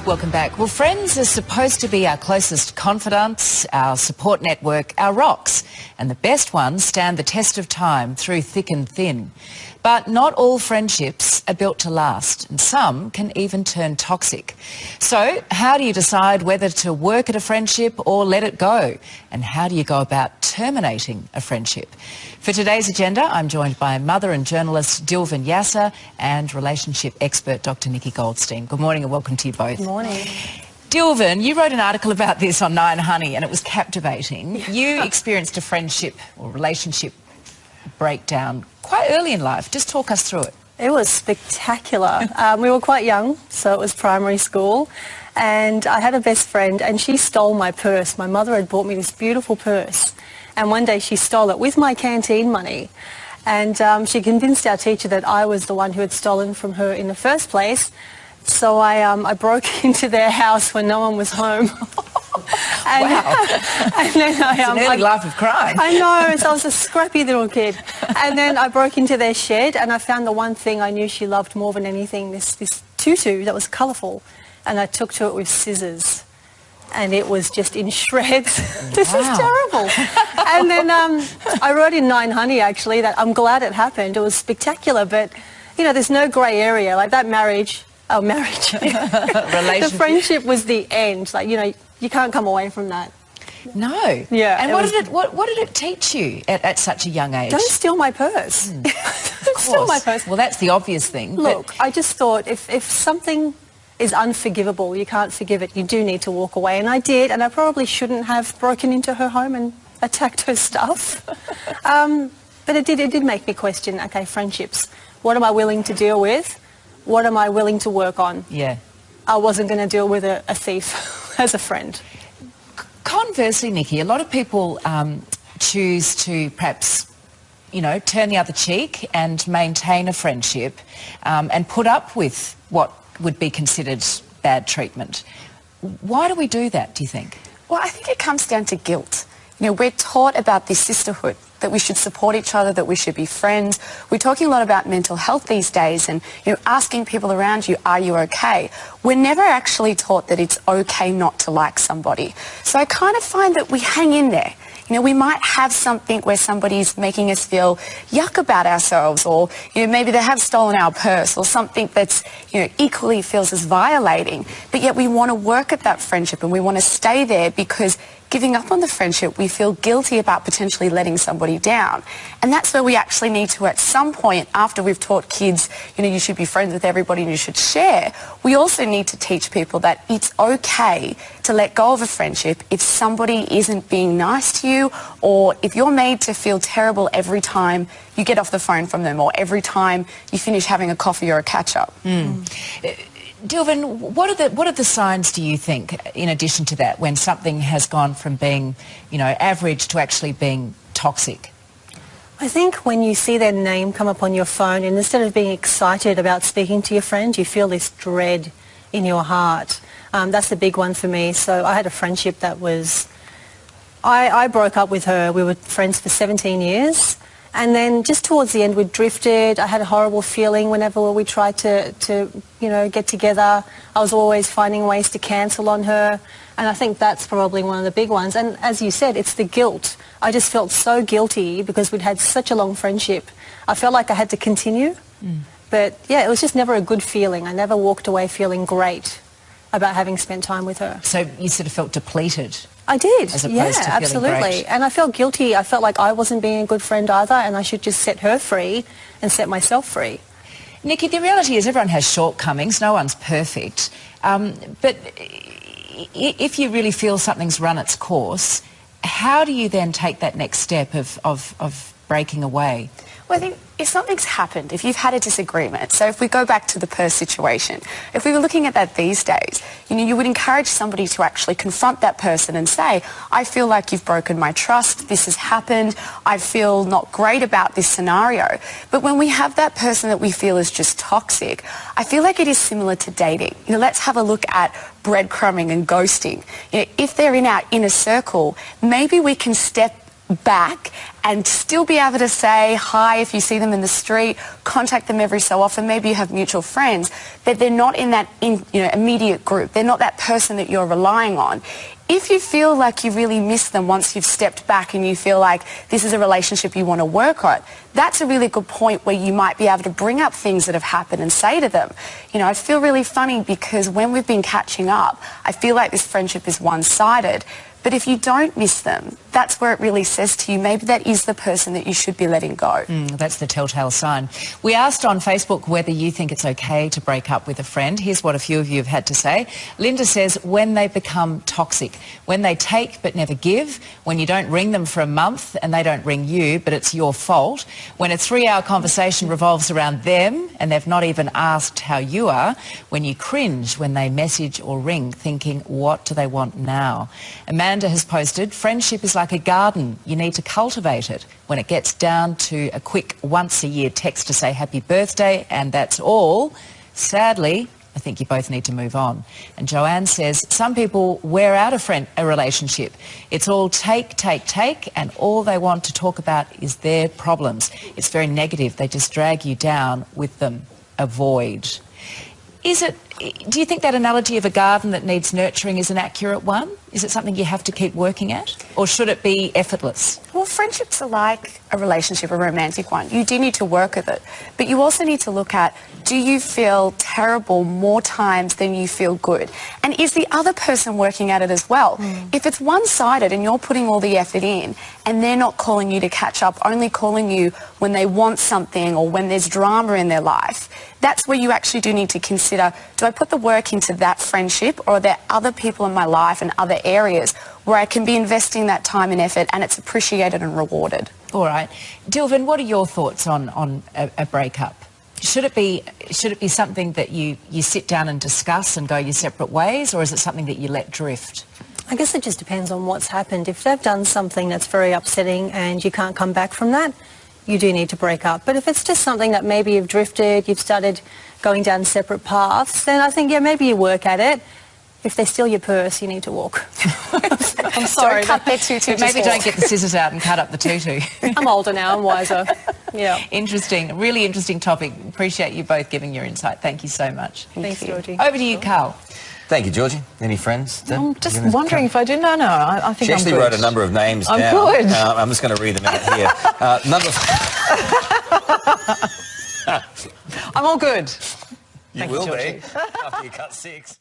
Welcome back. Well, friends are supposed to be our closest confidants, our support network, our rocks. And the best ones stand the test of time through thick and thin. But not all friendships are built to last, and some can even turn toxic. So how do you decide whether to work at a friendship or let it go? And how do you go about terminating a friendship? For today's agenda, I'm joined by mother and journalist Dilvin Yasser and relationship expert Dr. Nikki Goldstein. Good morning and welcome to you both. Good morning. Dilvin, you wrote an article about this on 9 Honey and it was captivating. You experienced a friendship or relationship breakdown quite early in life. Just talk us through it. It was spectacular. We were quite young, so it was primary school, and I had a best friend and she stole my purse. My mother had bought me this beautiful purse, and one day she stole it with my canteen money, and she convinced our teacher that I was the one who had stolen from her in the first place. So I broke into their house when no one was home. And, wow. And then it's an early life of crime. I know, so I was a scrappy little kid. And then I broke into their shed and I found the one thing I knew she loved more than anything, this tutu that was colourful. And I took to it with scissors. And it was just in shreds. This was terrible. And then I wrote in 9 Honey, actually, that I'm glad it happened. It was spectacular, but, you know, there's no grey area. Like that marriage. The friendship was the end. Like, you know, you can't come away from that. No. Yeah. And what did it teach you at such a young age? Don't steal my purse. Don't steal my purse. Well, that's the obvious thing. Look, I just thought if something is unforgivable, you can't forgive it, you do need to walk away. And I did, and I probably shouldn't have broken into her home and attacked her stuff. But it did make me question, okay, friendships. What am I willing to deal with? What am I willing to work on? Yeah. I wasn't going to deal with a thief as a friend. Conversely, Nikki, a lot of people choose to perhaps, you know, turn the other cheek and maintain a friendship and put up with what would be considered bad treatment. Why do we do that, do you think? Well, I think it comes down to guilt. You know, we're taught about this sisterhood, that we should support each other, that we should be friends. We're talking a lot about mental health these days and, you know, asking people around you, are you okay? We're never actually taught that it's okay not to like somebody. So I kind of find that we hang in there. You know, we might have something where somebody's making us feel yuck about ourselves, or, you know, maybe they have stolen our purse, or something that's, you know, equally feels as violating. But yet we want to work at that friendship and we want to stay there because giving up on the friendship, we feel guilty about potentially letting somebody down. And that's where we actually need to, at some point, after we've taught kids, you know, you should be friends with everybody and you should share, we also need to teach people that it's okay to let go of a friendship if somebody isn't being nice to you, or if you're made to feel terrible every time you get off the phone from them, or every time you finish having a coffee or a catch-up. Dilvin, what are the signs, do you think, in addition to that, when something has gone from being, you know, average to actually being toxic? I think when you see their name come up on your phone and instead of being excited about speaking to your friend, you feel this dread in your heart. That's the big one for me. So I had a friendship that was... I broke up with her. We were friends for 17 years. And then just towards the end, we drifted. I had a horrible feeling whenever we tried to you know, get together. I was always finding ways to cancel on her. And I think that's probably one of the big ones. And as you said, it's the guilt. I just felt so guilty because we'd had such a long friendship. I felt like I had to continue. But yeah, it was just never a good feeling. I never walked away feeling great about having spent time with her. So you sort of felt depleted? I did, as opposed yeah, to feeling absolutely. great. And I felt guilty. I felt like I wasn't being a good friend either, and I should just set her free and set myself free. Nikki, the reality is everyone has shortcomings. No one's perfect. But if you really feel something's run its course, how do you then take that next step of breaking away? Well, I think if something's happened, if you've had a disagreement, so if we go back to the purse situation, if we were looking at that these days, you know, you would encourage somebody to actually confront that person and say, I feel like you've broken my trust, this has happened, I feel not great about this scenario. But when we have that person that we feel is just toxic, I feel like it is similar to dating. You know, let's have a look at breadcrumbing and ghosting. You know, if they're in our inner circle, maybe we can step back and still be able to say hi if you see them in the street, contact them every so often. Maybe you have mutual friends, but they're not in that immediate group. They're not that person that you're relying on. If you feel like you really miss them once you've stepped back and you feel like this is a relationship you want to work on, that's a really good point where you might be able to bring up things that have happened and say to them, I feel really funny because when we've been catching up, I feel like this friendship is one-sided. But if you don't miss them, that's where it really says to you, maybe that is the person that you should be letting go. That's the telltale sign. We asked on Facebook whether you think it's okay to break up with a friend. Here's what a few of you have had to say. Linda says, when they become toxic, when they take but never give, when you don't ring them for a month and they don't ring you, but it's your fault, when a 3-hour conversation revolves around them and they've not even asked how you are, when you cringe when they message or ring thinking, what do they want now? Amanda has posted, friendship is like a garden. You need to cultivate it. When it gets down to a quick once-a-year text to say happy birthday and that's all, sadly, I think you both need to move on. And Joanne says, some people wear out a relationship. It's all take, and all they want to talk about is their problems. It's very negative. They just drag you down with them. Avoid. Do you think that analogy of a garden that needs nurturing is an accurate one? Is it something you have to keep working at? Or should it be effortless? Well, friendships are like a relationship, a romantic one. You do need to work with it. But you also need to look at, do you feel terrible more times than you feel good? And is the other person working at it as well? If it's one-sided and you're putting all the effort in and they're not calling you to catch up, only calling you when they want something or when there's drama in their life, that's where you actually do need to consider, do I put the work into that friendship, or are there other people in my life and other areas where I can be investing that time and effort and it's appreciated and rewarded? All right. Dilvin, what are your thoughts on a breakup? Should it be something that you sit down and discuss and go your separate ways, or is it something that you let drift? I guess it just depends on what's happened. If they've done something that's very upsetting and you can't come back from that, you do need to break up. But if it's just something that maybe you've drifted, you've started going down separate paths, then I think, yeah, maybe you work at it. If they steal your purse, you need to walk. I'm sorry. Don't cut their tutu. Maybe don't get the scissors out and cut up the tutu. I'm older now, I'm wiser. Yeah. Interesting, really interesting topic. Appreciate you both giving your insight. Thank you so much. Thanks, Georgie. Over to you, Carl. Thank you, Georgie. Any friends? I'm just wondering if I do. No, I think she I'm actually good. wrote a number of names down. I'm good. I'm just going to read them out here. I'm all good. You will be after you cut 6.